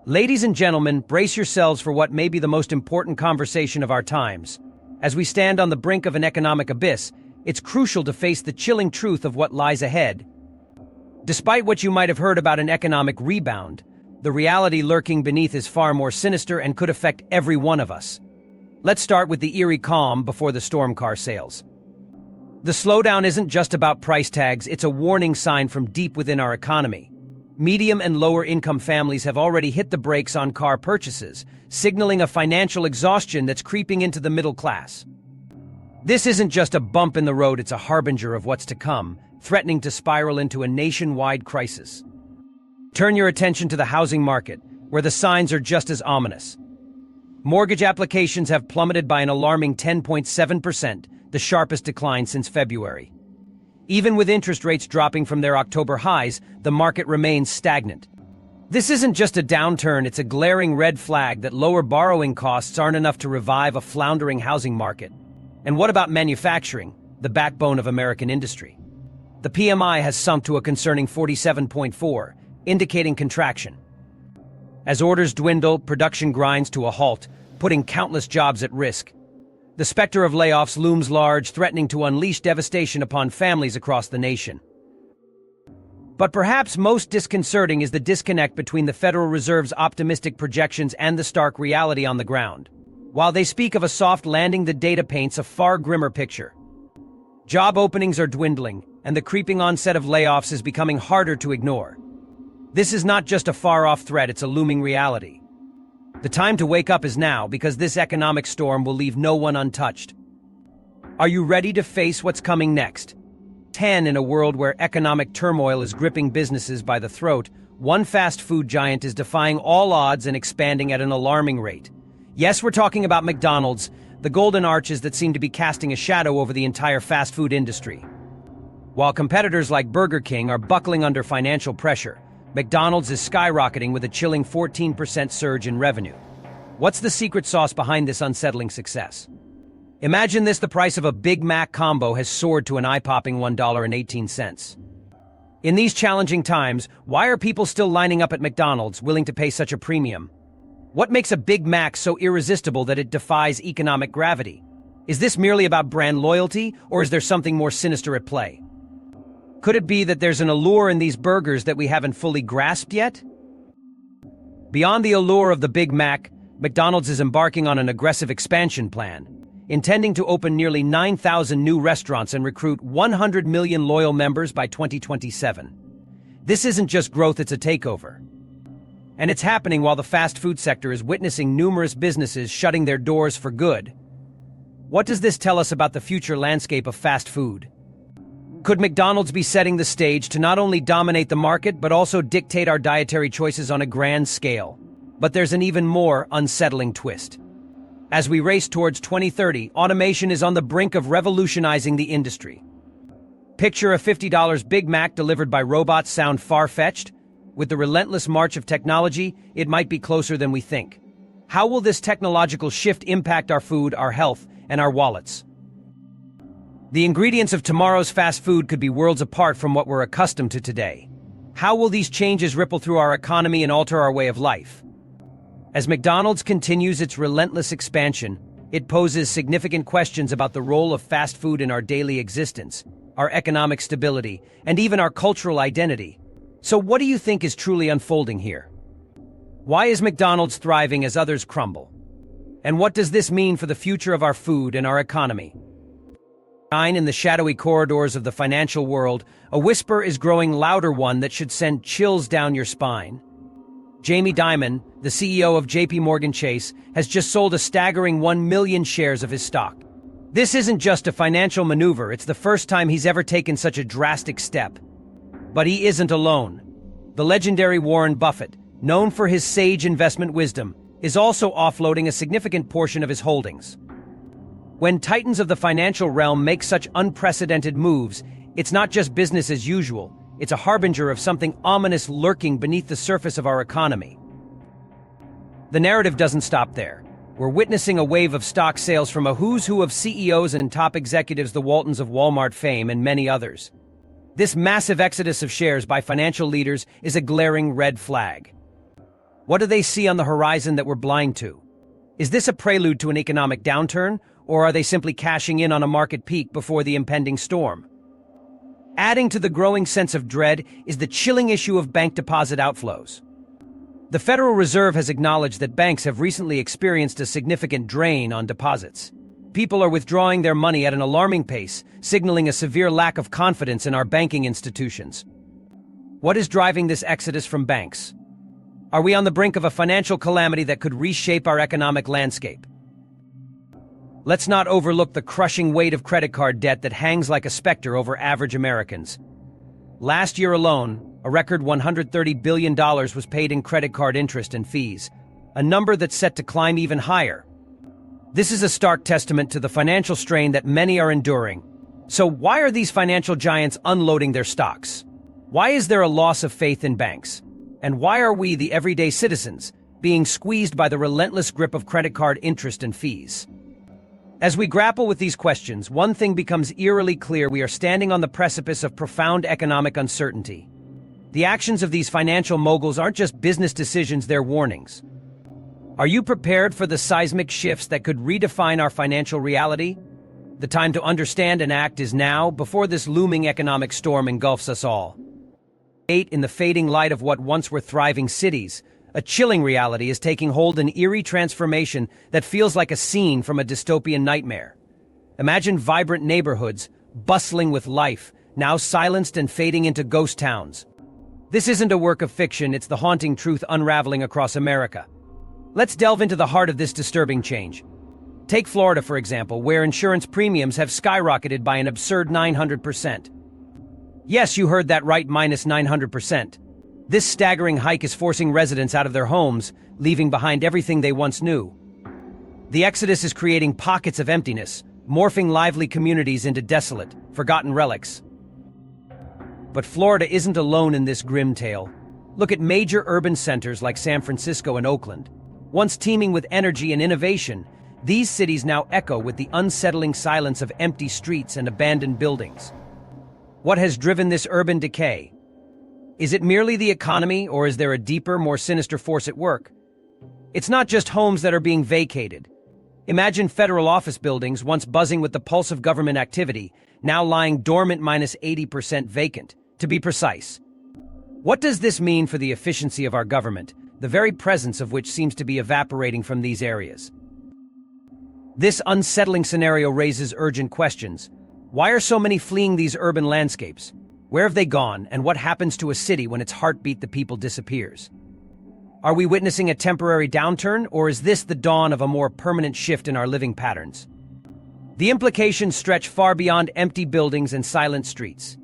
Ladies and gentlemen, brace yourselves for what may be the most important conversation of our times. As we stand on the brink of an economic abyss, it's crucial to face the chilling truth of what lies ahead. Despite what you might have heard about an economic rebound, the reality lurking beneath is far more sinister and could affect every one of us. Let's start with the eerie calm before the storm car sails. The slowdown isn't just about price tags, it's a warning sign from deep within our economy. Medium and lower income families have already hit the brakes on car purchases, signaling a financial exhaustion that's creeping into the middle class. This isn't just a bump in the road, it's a harbinger of what's to come, threatening to spiral into a nationwide crisis. Turn your attention to the housing market, where the signs are just as ominous. Mortgage applications have plummeted by an alarming 10.7%, the sharpest decline since February. Even with interest rates dropping from their October highs, the market remains stagnant. This isn't just a downturn, it's a glaring red flag that lower borrowing costs aren't enough to revive a floundering housing market. And what about manufacturing, the backbone of American industry? The PMI has sunk to a concerning 47.4, indicating contraction. As orders dwindle, production grinds to a halt, putting countless jobs at risk. The specter of layoffs looms large, threatening to unleash devastation upon families across the nation. But perhaps most disconcerting is the disconnect between the Federal Reserve's optimistic projections and the stark reality on the ground. While they speak of a soft landing, the data paints a far grimmer picture. Job openings are dwindling, and the creeping onset of layoffs is becoming harder to ignore. This is not just a far-off threat, it's a looming reality. The time to wake up is now, because this economic storm will leave no one untouched. Are you ready to face what's coming next? In a world where economic turmoil is gripping businesses by the throat, one fast food giant is defying all odds and expanding at an alarming rate. Yes, we're talking about McDonald's, the golden arches that seem to be casting a shadow over the entire fast food industry. While competitors like Burger King are buckling under financial pressure, McDonald's is skyrocketing with a chilling 14% surge in revenue. What's the secret sauce behind this unsettling success? Imagine this: the price of a Big Mac combo has soared to an eye-popping $1.18. In these challenging times, why are people still lining up at McDonald's, willing to pay such a premium? What makes a Big Mac so irresistible that it defies economic gravity? Is this merely about brand loyalty, or is there something more sinister at play? Could it be that there's an allure in these burgers that we haven't fully grasped yet? Beyond the allure of the Big Mac, McDonald's is embarking on an aggressive expansion plan, intending to open nearly 9,000 new restaurants and recruit 100 million loyal members by 2027. This isn't just growth, it's a takeover. And it's happening while the fast food sector is witnessing numerous businesses shutting their doors for good. What does this tell us about the future landscape of fast food? Could McDonald's be setting the stage to not only dominate the market, but also dictate our dietary choices on a grand scale? But there's an even more unsettling twist. As we race towards 2030, automation is on the brink of revolutionizing the industry. Picture a $50 Big Mac delivered by robots. Sound far-fetched? With the relentless march of technology, it might be closer than we think. How will this technological shift impact our food, our health, and our wallets? The ingredients of tomorrow's fast food could be worlds apart from what we're accustomed to today. How will these changes ripple through our economy and alter our way of life? As McDonald's continues its relentless expansion, it poses significant questions about the role of fast food in our daily existence, our economic stability, and even our cultural identity. So what do you think is truly unfolding here? Why is McDonald's thriving as others crumble? And what does this mean for the future of our food and our economy? In the shadowy corridors of the financial world, a whisper is growing louder, one that should send chills down your spine. Jamie Dimon, the CEO of JP Chase, has just sold a staggering 1 million shares of his stock. This isn't just a financial maneuver, it's the first time he's ever taken such a drastic step. But he isn't alone. The legendary Warren Buffett, known for his sage investment wisdom, is also offloading a significant portion of his holdings. When titans of the financial realm make such unprecedented moves, it's not just business as usual, it's a harbinger of something ominous lurking beneath the surface of our economy. The narrative doesn't stop there. We're witnessing a wave of stock sales from a who's who of CEOs and top executives, the Waltons of Walmart fame and many others. This massive exodus of shares by financial leaders is a glaring red flag. What do they see on the horizon that we're blind to? Is this a prelude to an economic downturn, or are they simply cashing in on a market peak before the impending storm? Adding to the growing sense of dread is the chilling issue of bank deposit outflows. The Federal Reserve has acknowledged that banks have recently experienced a significant drain on deposits. People are withdrawing their money at an alarming pace, signaling a severe lack of confidence in our banking institutions. What is driving this exodus from banks? Are we on the brink of a financial calamity that could reshape our economic landscape? Let's not overlook the crushing weight of credit card debt that hangs like a specter over average Americans. Last year alone, a record $130 billion was paid in credit card interest and fees, a number that's set to climb even higher. This is a stark testament to the financial strain that many are enduring. So why are these financial giants unloading their stocks? Why is there a loss of faith in banks? And why are we, the everyday citizens, being squeezed by the relentless grip of credit card interest and fees? As we grapple with these questions, one thing becomes eerily clear: we are standing on the precipice of profound economic uncertainty. The actions of these financial moguls aren't just business decisions, they're warnings. Are you prepared for the seismic shifts that could redefine our financial reality? The time to understand and act is now, before this looming economic storm engulfs us all. In the fading light of what once were thriving cities, a chilling reality is taking hold, an eerie transformation that feels like a scene from a dystopian nightmare. Imagine vibrant neighborhoods, bustling with life, now silenced and fading into ghost towns. This isn't a work of fiction, it's the haunting truth unraveling across America. Let's delve into the heart of this disturbing change. Take Florida, for example, where insurance premiums have skyrocketed by an absurd 900%. Yes, you heard that right, minus 900%. This staggering hike is forcing residents out of their homes, leaving behind everything they once knew. The exodus is creating pockets of emptiness, morphing lively communities into desolate, forgotten relics. But Florida isn't alone in this grim tale. Look at major urban centers like San Francisco and Oakland. Once teeming with energy and innovation, these cities now echo with the unsettling silence of empty streets and abandoned buildings. What has driven this urban decay? Is it merely the economy, or is there a deeper, more sinister force at work? It's not just homes that are being vacated. Imagine federal office buildings, once buzzing with the pulse of government activity, now lying dormant, minus 80% vacant, to be precise. What does this mean for the efficiency of our government, the very presence of which seems to be evaporating from these areas? This unsettling scenario raises urgent questions. Why are so many fleeing these urban landscapes? Where have they gone, and what happens to a city when its heartbeat, the people, disappears? Are we witnessing a temporary downturn, or is this the dawn of a more permanent shift in our living patterns? The implications stretch far beyond empty buildings and silent streets.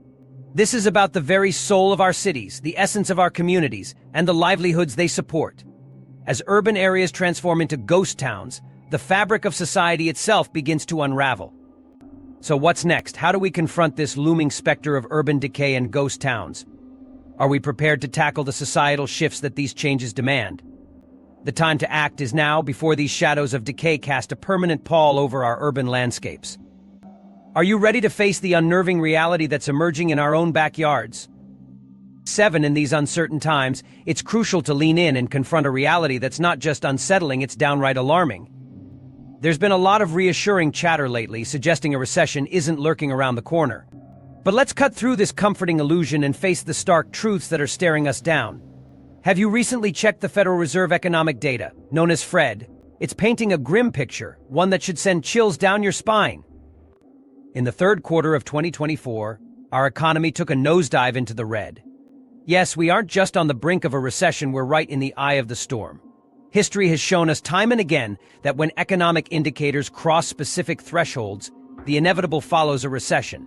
This is about the very soul of our cities, the essence of our communities, and the livelihoods they support. As urban areas transform into ghost towns, the fabric of society itself begins to unravel. So what's next? How do we confront this looming specter of urban decay and ghost towns? Are we prepared to tackle the societal shifts that these changes demand? The time to act is now, before these shadows of decay cast a permanent pall over our urban landscapes. Are you ready to face the unnerving reality that's emerging in our own backyards? In these uncertain times, it's crucial to lean in and confront a reality that's not just unsettling, it's downright alarming. There's been a lot of reassuring chatter lately, suggesting a recession isn't lurking around the corner. But let's cut through this comforting illusion and face the stark truths that are staring us down. Have you recently checked the Federal Reserve economic data, known as FRED? It's painting a grim picture, one that should send chills down your spine. In the third quarter of 2024, our economy took a nosedive into the red. Yes, we aren't just on the brink of a recession, we're right in the eye of the storm. History has shown us time and again that when economic indicators cross specific thresholds, the inevitable follows a recession.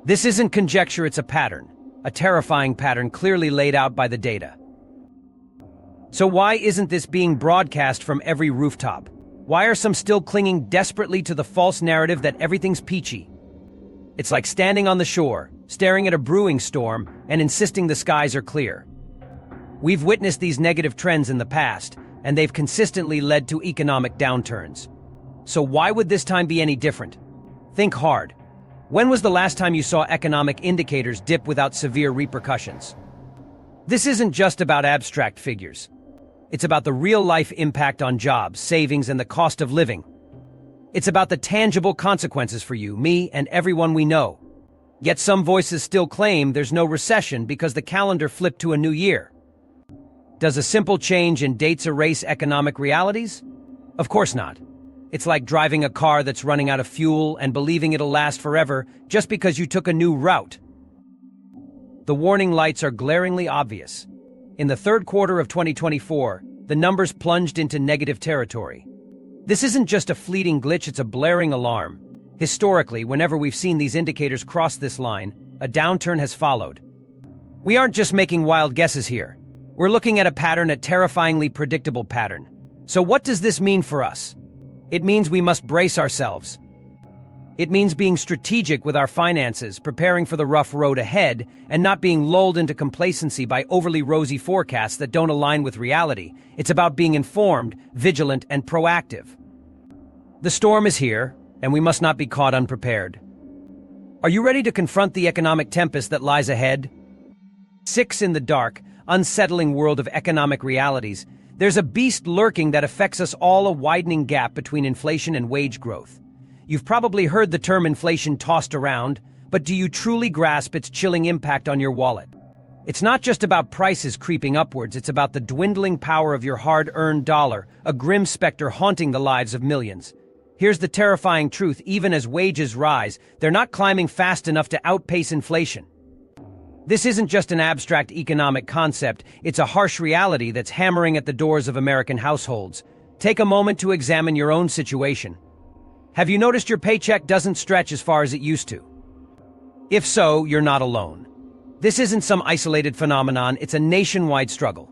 This isn't conjecture, it's a pattern, a terrifying pattern clearly laid out by the data. So why isn't this being broadcast from every rooftop? Why are some still clinging desperately to the false narrative that everything's peachy? It's like standing on the shore, staring at a brewing storm, and insisting the skies are clear. We've witnessed these negative trends in the past, and they've consistently led to economic downturns. So why would this time be any different? Think hard. When was the last time you saw economic indicators dip without severe repercussions? This isn't just about abstract figures. It's about the real-life impact on jobs, savings, and the cost of living. It's about the tangible consequences for you, me, and everyone we know. Yet some voices still claim there's no recession because the calendar flipped to a new year. Does a simple change in dates erase economic realities? Of course not. It's like driving a car that's running out of fuel and believing it'll last forever just because you took a new route. The warning lights are glaringly obvious. In the third quarter of 2024, the numbers plunged into negative territory. This isn't just a fleeting glitch, it's a blaring alarm. Historically, whenever we've seen these indicators cross this line, a downturn has followed. We aren't just making wild guesses here. We're looking at a pattern, a terrifyingly predictable pattern. So what does this mean for us? It means we must brace ourselves. It means being strategic with our finances, preparing for the rough road ahead, and not being lulled into complacency by overly rosy forecasts that don't align with reality. It's about being informed, vigilant, and proactive. The storm is here, and we must not be caught unprepared. Are you ready to confront the economic tempest that lies ahead? 6 in the dark, unsettling world of economic realities, there's a beast lurking that affects us all, a widening gap between inflation and wage growth. You've probably heard the term inflation tossed around, but do you truly grasp its chilling impact on your wallet? It's not just about prices creeping upwards, it's about the dwindling power of your hard-earned dollar, a grim specter haunting the lives of millions. Here's the terrifying truth: even as wages rise, they're not climbing fast enough to outpace inflation. This isn't just an abstract economic concept, it's a harsh reality that's hammering at the doors of American households. Take a moment to examine your own situation. Have you noticed your paycheck doesn't stretch as far as it used to? If so, you're not alone. This isn't some isolated phenomenon, it's a nationwide struggle.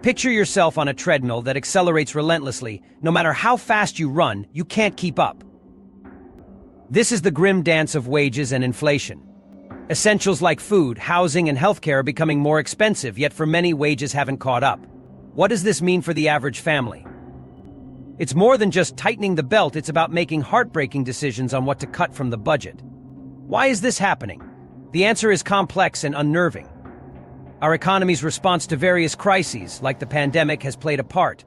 Picture yourself on a treadmill that accelerates relentlessly. No matter how fast you run, you can't keep up. This is the grim dance of wages and inflation. Essentials like food, housing, and healthcare are becoming more expensive, yet for many, wages haven't caught up. What does this mean for the average family? It's more than just tightening the belt, it's about making heartbreaking decisions on what to cut from the budget. Why is this happening? The answer is complex and unnerving. Our economy's response to various crises, like the pandemic, has played a part.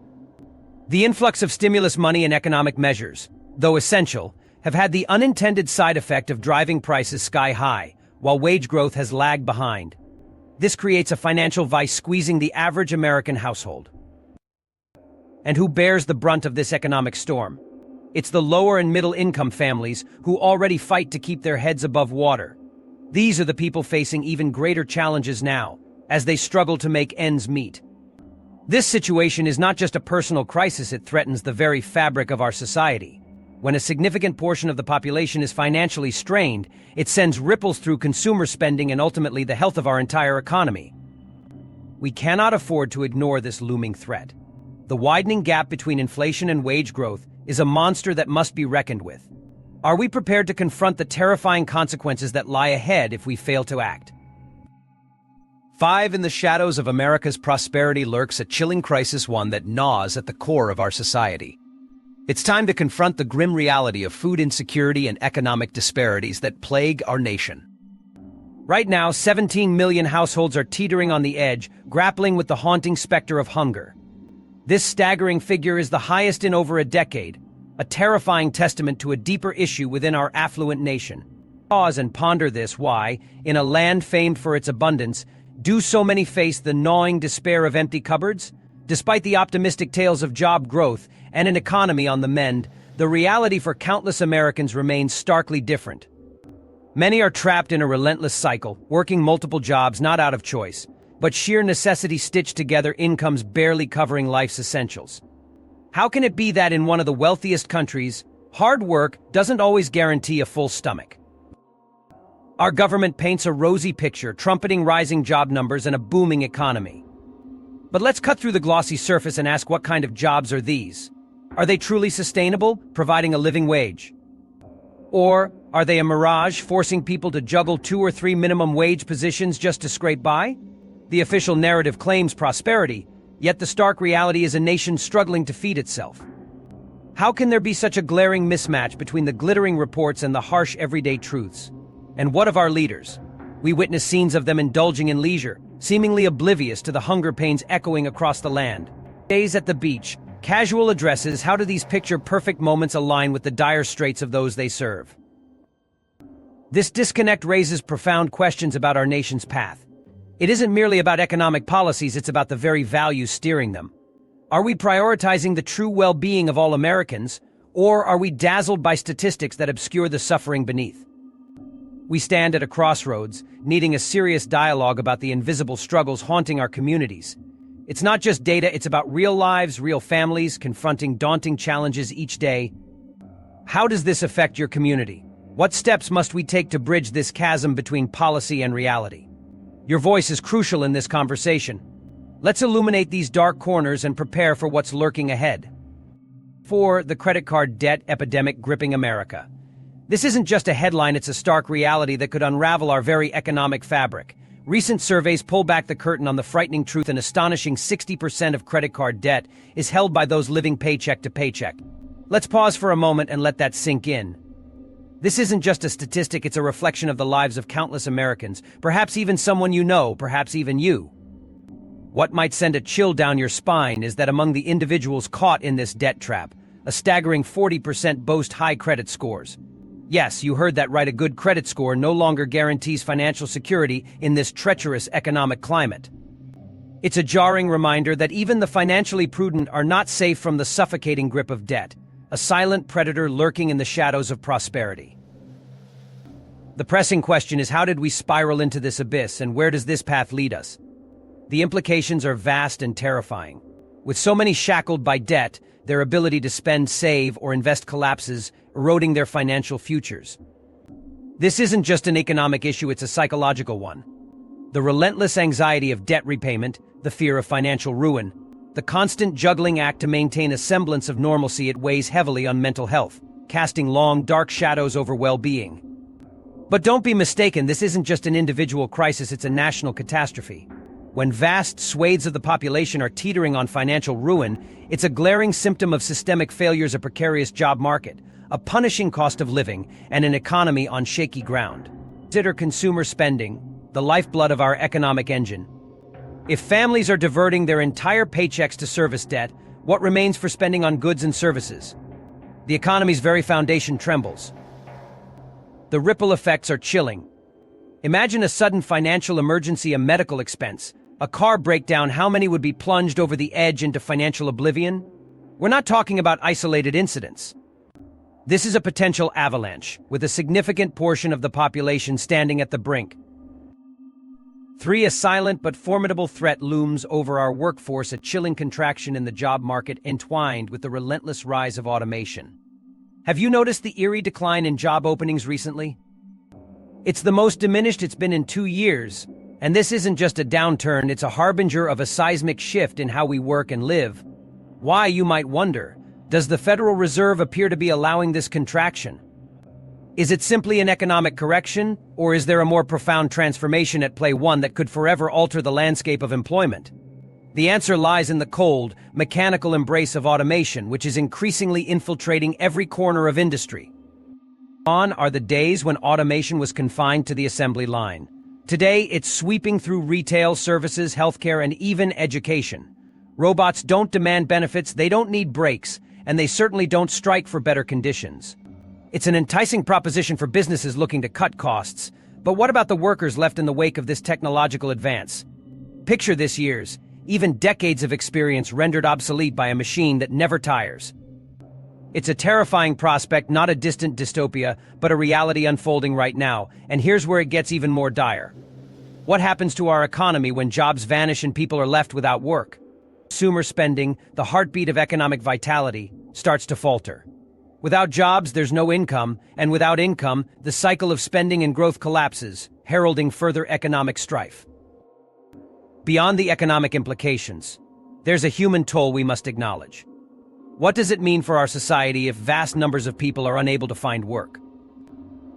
The influx of stimulus money and economic measures, though essential, have had the unintended side effect of driving prices sky high, while wage growth has lagged behind. This creates a financial vice squeezing the average American household. And who bears the brunt of this economic storm? It's the lower and middle income families who already fight to keep their heads above water. These are the people facing even greater challenges now, as they struggle to make ends meet. This situation is not just a personal crisis, it threatens the very fabric of our society. When a significant portion of the population is financially strained, it sends ripples through consumer spending and ultimately the health of our entire economy. We cannot afford to ignore this looming threat. The widening gap between inflation and wage growth is a monster that must be reckoned with. Are we prepared to confront the terrifying consequences that lie ahead if we fail to act? 5 in the shadows of America's prosperity lurks a chilling crisis, one that gnaws at the core of our society. It's time to confront the grim reality of food insecurity and economic disparities that plague our nation. Right now, 17 million households are teetering on the edge, grappling with the haunting specter of hunger. This staggering figure is the highest in over a decade, a terrifying testament to a deeper issue within our affluent nation. Pause and ponder this: why, in a land famed for its abundance, do so many face the gnawing despair of empty cupboards? Despite the optimistic tales of job growth and an economy on the mend, the reality for countless Americans remains starkly different. Many are trapped in a relentless cycle, working multiple jobs not out of choice, but sheer necessity stitched together incomes barely covering life's essentials. How can it be that in one of the wealthiest countries, hard work doesn't always guarantee a full stomach? Our government paints a rosy picture, trumpeting rising job numbers and a booming economy. But let's cut through the glossy surface and ask, what kind of jobs are these? Are they truly sustainable, providing a living wage? Or are they a mirage, forcing people to juggle 2 or 3 minimum wage positions just to scrape by? The official narrative claims prosperity, yet the stark reality is a nation struggling to feed itself. How can there be such a glaring mismatch between the glittering reports and the harsh everyday truths? And what of our leaders? We witness scenes of them indulging in leisure, seemingly oblivious to the hunger pains echoing across the land. Days at the beach, casual addresses, how do these picture-perfect moments align with the dire straits of those they serve? This disconnect raises profound questions about our nation's path. It isn't merely about economic policies, it's about the very values steering them. Are we prioritizing the true well-being of all Americans, or are we dazzled by statistics that obscure the suffering beneath? We stand at a crossroads, needing a serious dialogue about the invisible struggles haunting our communities. It's not just data, it's about real lives, real families, confronting daunting challenges each day. How does this affect your community? What steps must we take to bridge this chasm between policy and reality? Your voice is crucial in this conversation. Let's illuminate these dark corners and prepare for what's lurking ahead. 4. The credit card debt epidemic gripping America. This isn't just a headline, it's a stark reality that could unravel our very economic fabric. Recent surveys pull back the curtain on the frightening truth: an astonishing 60% of credit card debt is held by those living paycheck to paycheck. Let's pause for a moment and let that sink in. This isn't just a statistic, it's a reflection of the lives of countless Americans, perhaps even someone you know, perhaps even you. What might send a chill down your spine is that among the individuals caught in this debt trap, a staggering 40% boast high credit scores. Yes, you heard that right, a good credit score no longer guarantees financial security in this treacherous economic climate. It's a jarring reminder that even the financially prudent are not safe from the suffocating grip of debt, a silent predator lurking in the shadows of prosperity. The pressing question is, how did we spiral into this abyss, and where does this path lead us? The implications are vast and terrifying. With so many shackled by debt, their ability to spend, save, or invest collapses, eroding their financial futures. This isn't just an economic issue, it's a psychological one. The relentless anxiety of debt repayment, the fear of financial ruin, the constant juggling act to maintain a semblance of normalcy, it weighs heavily on mental health, casting long, dark shadows over well-being. But don't be mistaken, this isn't just an individual crisis, it's a national catastrophe. When vast swathes of the population are teetering on financial ruin, it's a glaring symptom of systemic failures, a precarious job market, a punishing cost of living, and an economy on shaky ground. Consider consumer spending, the lifeblood of our economic engine. If families are diverting their entire paychecks to service debt, what remains for spending on goods and services? The economy's very foundation trembles. The ripple effects are chilling. Imagine a sudden financial emergency, a medical expense, a car breakdown. How many would be plunged over the edge into financial oblivion? We're not talking about isolated incidents. This is a potential avalanche, with a significant portion of the population standing at the brink. 3. A silent but formidable threat looms over our workforce, a chilling contraction in the job market entwined with the relentless rise of automation. Have you noticed the eerie decline in job openings recently? It's the most diminished it's been in 2 years, and this isn't just a downturn, it's a harbinger of a seismic shift in how we work and live. Why, you might wonder? Does the Federal Reserve appear to be allowing this contraction? Is it simply an economic correction, or is there a more profound transformation at play, one that could forever alter the landscape of employment? The answer lies in the cold, mechanical embrace of automation, which is increasingly infiltrating every corner of industry. Gone are the days when automation was confined to the assembly line. Today, it's sweeping through retail, services, healthcare, and even education. Robots don't demand benefits, they don't need breaks, and they certainly don't strike for better conditions. It's an enticing proposition for businesses looking to cut costs, but what about the workers left in the wake of this technological advance? Picture this: years, even decades of experience rendered obsolete by a machine that never tires. It's a terrifying prospect, not a distant dystopia, but a reality unfolding right now, and here's where it gets even more dire. What happens to our economy when jobs vanish and people are left without work? Consumer spending, the heartbeat of economic vitality, starts to falter. Without jobs, there's no income, and without income, the cycle of spending and growth collapses, heralding further economic strife. Beyond the economic implications, there's a human toll we must acknowledge. What does it mean for our society if vast numbers of people are unable to find work?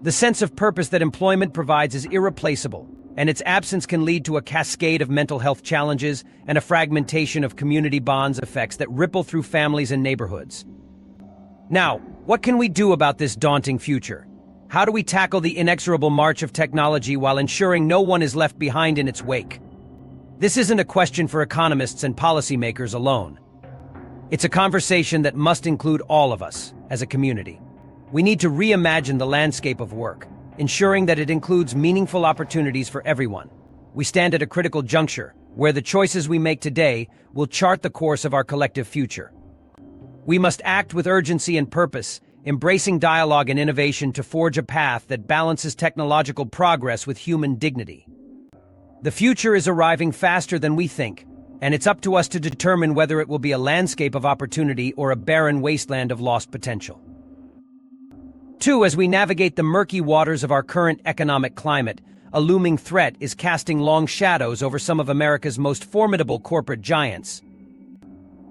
The sense of purpose that employment provides is irreplaceable, and its absence can lead to a cascade of mental health challenges and a fragmentation of community bonds, effects that ripple through families and neighborhoods. Now, what can we do about this daunting future? How do we tackle the inexorable march of technology while ensuring no one is left behind in its wake? This isn't a question for economists and policymakers alone. It's a conversation that must include all of us as a community. We need to reimagine the landscape of work, ensuring that it includes meaningful opportunities for everyone. We stand at a critical juncture, where the choices we make today will chart the course of our collective future. We must act with urgency and purpose, embracing dialogue and innovation to forge a path that balances technological progress with human dignity. The future is arriving faster than we think, and it's up to us to determine whether it will be a landscape of opportunity or a barren wasteland of lost potential. 2. As we navigate the murky waters of our current economic climate, a looming threat is casting long shadows over some of America's most formidable corporate giants.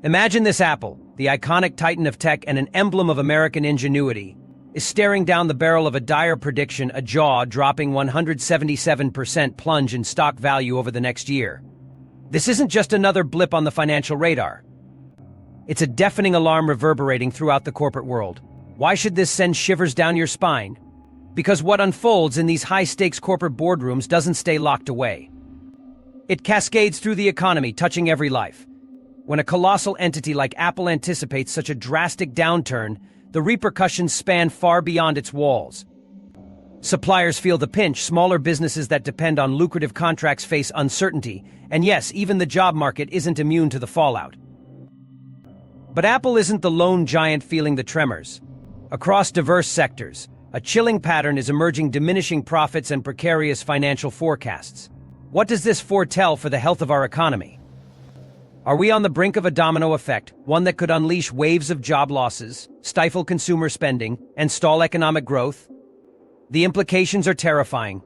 Imagine this: Apple, the iconic titan of tech and an emblem of American ingenuity, is staring down the barrel of a dire prediction, a jaw-dropping 177% plunge in stock value over the next year. This isn't just another blip on the financial radar. It's a deafening alarm reverberating throughout the corporate world. Why should this send shivers down your spine? Because what unfolds in these high-stakes corporate boardrooms doesn't stay locked away. It cascades through the economy, touching every life. When a colossal entity like Apple anticipates such a drastic downturn, the repercussions span far beyond its walls. Suppliers feel the pinch, smaller businesses that depend on lucrative contracts face uncertainty, and yes, even the job market isn't immune to the fallout. But Apple isn't the lone giant feeling the tremors. Across diverse sectors, a chilling pattern is emerging: diminishing profits and precarious financial forecasts. What does this foretell for the health of our economy? Are we on the brink of a domino effect, one that could unleash waves of job losses, stifle consumer spending, and stall economic growth? The implications are terrifying.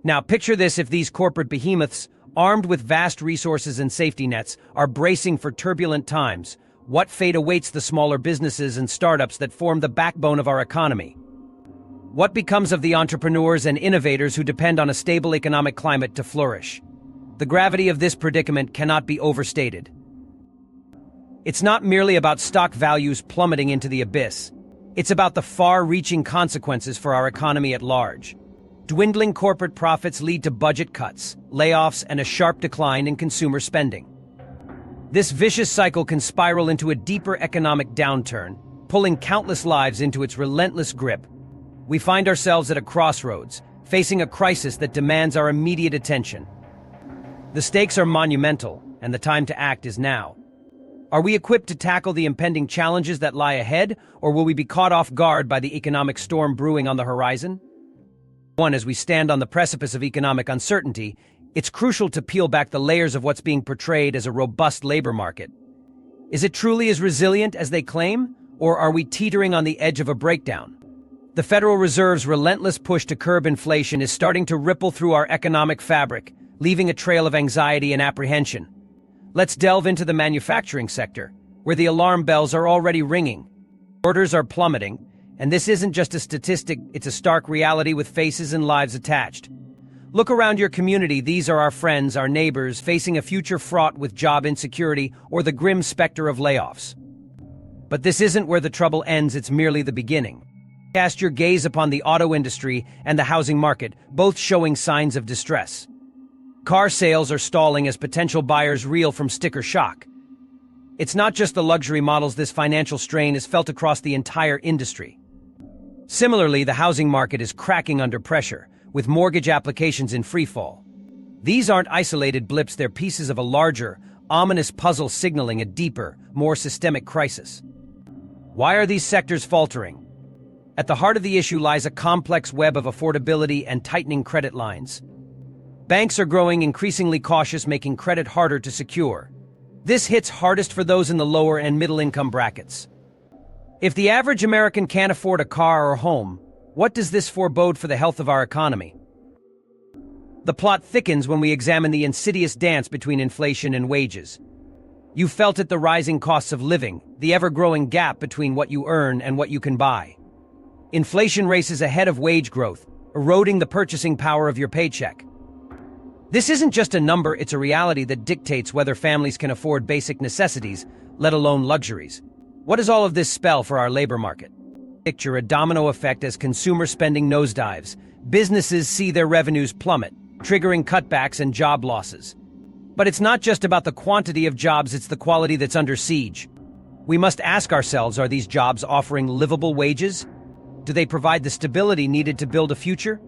Now picture this: if these corporate behemoths, armed with vast resources and safety nets, are bracing for turbulent times, what fate awaits the smaller businesses and startups that form the backbone of our economy? What becomes of the entrepreneurs and innovators who depend on a stable economic climate to flourish? The gravity of this predicament cannot be overstated. It's not merely about stock values plummeting into the abyss. It's about the far-reaching consequences for our economy at large. Dwindling corporate profits lead to budget cuts, layoffs, and a sharp decline in consumer spending. This vicious cycle can spiral into a deeper economic downturn, pulling countless lives into its relentless grip. We find ourselves at a crossroads, facing a crisis that demands our immediate attention. The stakes are monumental, and the time to act is now. Are we equipped to tackle the impending challenges that lie ahead, or will we be caught off guard by the economic storm brewing on the horizon? 1. As we stand on the precipice of economic uncertainty, it's crucial to peel back the layers of what's being portrayed as a robust labor market. Is it truly as resilient as they claim, or are we teetering on the edge of a breakdown? The Federal Reserve's relentless push to curb inflation is starting to ripple through our economic fabric, leaving a trail of anxiety and apprehension. Let's delve into the manufacturing sector, where the alarm bells are already ringing. Orders are plummeting, and this isn't just a statistic, it's a stark reality with faces and lives attached. Look around your community. These are our friends, our neighbors, facing a future fraught with job insecurity or the grim specter of layoffs. But this isn't where the trouble ends, it's merely the beginning. Cast your gaze upon the auto industry and the housing market, both showing signs of distress. Car sales are stalling as potential buyers reel from sticker shock. It's not just the luxury models. This financial strain is felt across the entire industry. Similarly, the housing market is cracking under pressure, with mortgage applications in freefall. These aren't isolated blips, they're pieces of a larger, ominous puzzle signaling a deeper, more systemic crisis. Why are these sectors faltering? At the heart of the issue lies a complex web of affordability and tightening credit lines. Banks are growing increasingly cautious, making credit harder to secure. This hits hardest for those in the lower and middle-income brackets. If the average American can't afford a car or home, what does this forebode for the health of our economy? The plot thickens when we examine the insidious dance between inflation and wages. You felt it: the rising costs of living, the ever-growing gap between what you earn and what you can buy. Inflation races ahead of wage growth, eroding the purchasing power of your paycheck. This isn't just a number, it's a reality that dictates whether families can afford basic necessities, let alone luxuries. What does all of this spell for our labor market? Picture a domino effect as consumer spending nosedives. Businesses see their revenues plummet, triggering cutbacks and job losses. But it's not just about the quantity of jobs, it's the quality that's under siege. We must ask ourselves, are these jobs offering livable wages? Do they provide the stability needed to build a future?